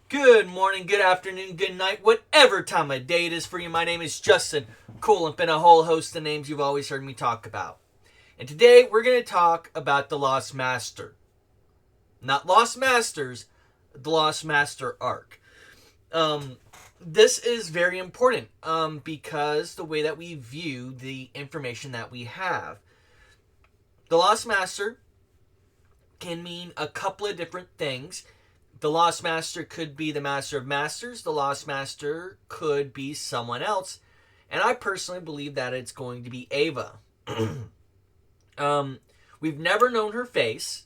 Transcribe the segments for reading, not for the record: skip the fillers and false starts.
Good morning, good afternoon, good night, whatever time of day it is for you. My name is Justin Coolump, and a whole host of names you've always heard me talk about. And today we're going to talk about the Lost Master. Not Lost Masters, the Lost Master arc. This is very important because the way that we view the information that we have. The Lost Master can mean a couple of different things. The Lost Master could be the Master of Masters. The Lost Master could be someone else. And I personally believe that it's going to be Ava. We've never known her face.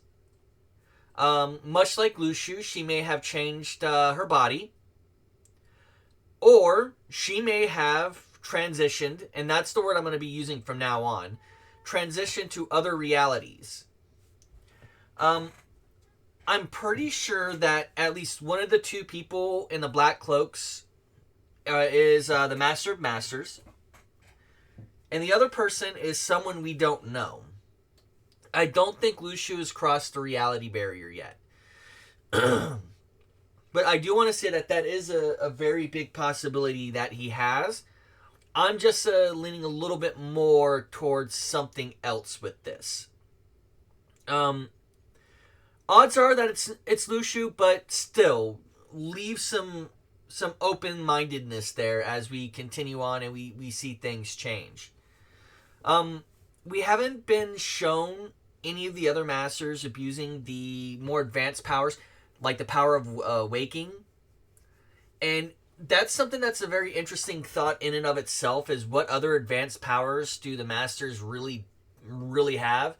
Much like Luxu, she may have changed her body. Or she may have transitioned, and that's the word I'm going to be using from now on, transitioned to other realities. I'm pretty sure that at least one of the two people in the black cloaks is the Master of Masters, and the other person is someone we don't know. I don't think Luxu has crossed the reality barrier yet. But I do want to say that that is a very big possibility that he has. I'm just leaning a little bit more towards something else with this. Odds are that it's Luxu, but still leave some open-mindedness there as we continue on and we see things change. We haven't been shown any of the other masters abusing the more advanced powers, like the power of waking, and that's something that's a very interesting thought in and of itself. Is what other advanced powers do the masters really have?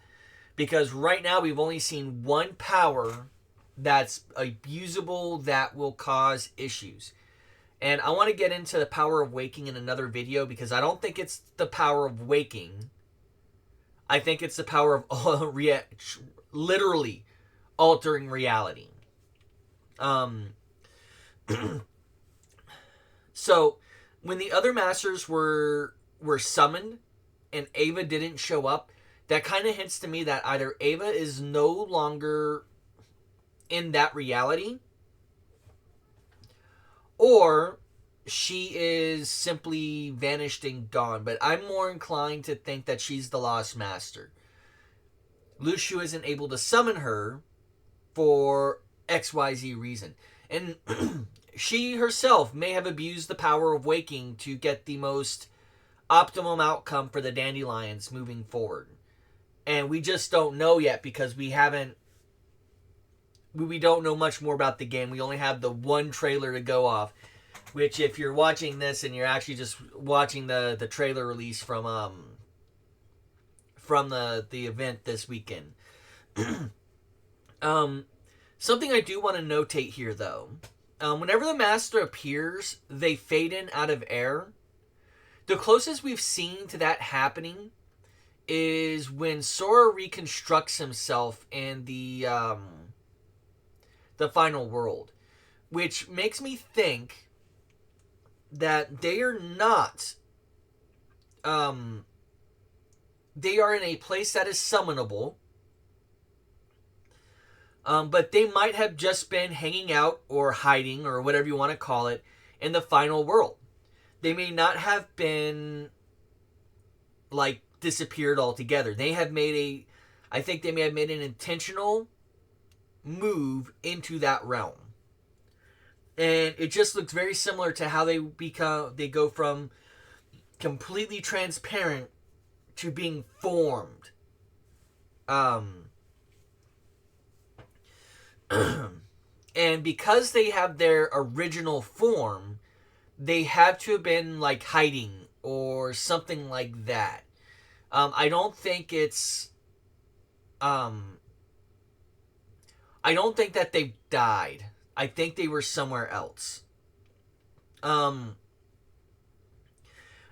Because right now we've only seen one power that's abusable that will cause issues. And I want to get into the power of waking in another video because I don't think it's the power of waking. I think it's the power of literally altering reality. So when the other masters were summoned and Ava didn't show up, that kind of hints to me that either Ava is no longer in that reality, or she is simply vanished and gone. But I'm more inclined to think that she's the Lost Master. Luxu isn't able to summon her for XYZ reason. And she herself may have abused the power of waking to get the most optimum outcome for the Dandelions moving forward. And we just don't know yet because we don't know much more about the game. We only have the one trailer to go off, which if you're watching this and you're actually just watching the trailer release from the event this weekend. Something I do want to notate here though. Whenever the master appears, they fade in out of air. The closest we've seen to that happening is when Sora reconstructs himself in the final world, which makes me think that they are not they are in a place that is summonable, but they might have just been hanging out or hiding or whatever you want to call it in the final world. They may not have been like disappeared altogether. I think they may have made an intentional move into that realm. And it just looks very similar to how they go from completely transparent to being formed. And because they have their original form, they have to have been like hiding or something like that. I don't think it's. I don't think that they died. I think they were somewhere else. And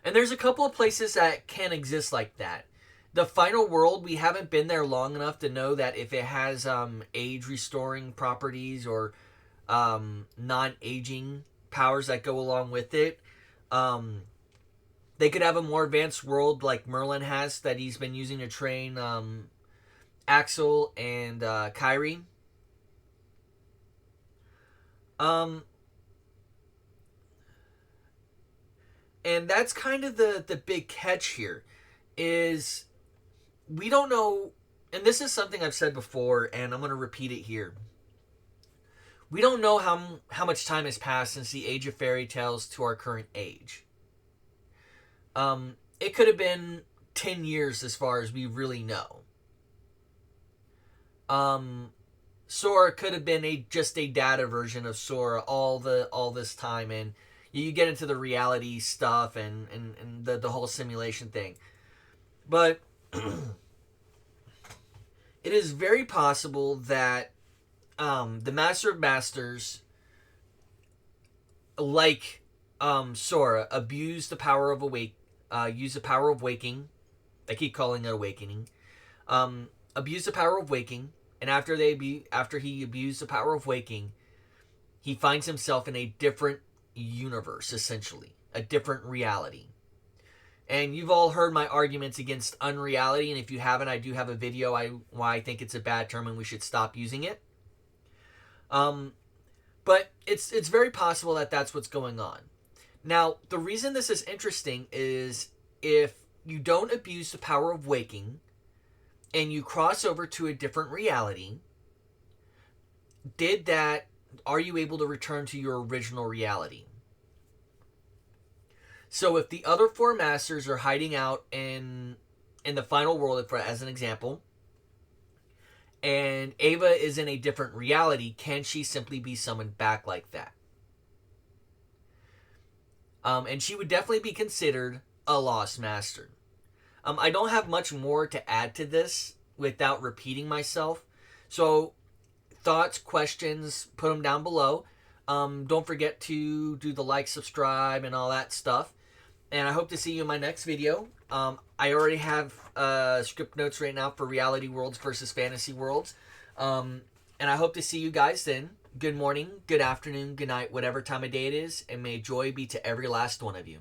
there's a couple of places that can exist like that. The final world, we haven't been there long enough to know that if it has age restoring properties or non-aging powers that go along with it. They could have a more advanced world like Merlin has that he's been using to train Axel and Kyrie. And that's kind of the big catch here is we don't know, and this is something I've said before, and I'm going to repeat it here. We don't know how much time has passed since the age of fairy tales to our current age. It could have been 10 years as far as we really know. Sora could have been just a data version of Sora all this time, and you get into the reality stuff and the whole simulation thing. But it is very possible that the Master of Masters, like Sora, use the power of waking. I keep calling it awakening. Abuse the power of waking, and after he abused the power of waking, he finds himself in a different universe, essentially a different reality. And you've all heard my arguments against unreality, and if you haven't, I do have a video why I think it's a bad term and we should stop using it. But it's very possible that that's what's going on. Now, the reason this is interesting is if you don't abuse the power of waking and you cross over to a different reality, are you able to return to your original reality? So if the other four masters are hiding out in the final world, as an example, and Ava is in a different reality, can she simply be summoned back like that? And she would definitely be considered a lost master. I don't have much more to add to this without repeating myself. So, thoughts, questions, put them down below. Don't forget to do the like, subscribe, and all that stuff. And I hope to see you in my next video. I already have script notes right now for Reality Worlds versus Fantasy Worlds. And I hope to see you guys then. Good morning, good afternoon, good night, whatever time of day it is. And may joy be to every last one of you.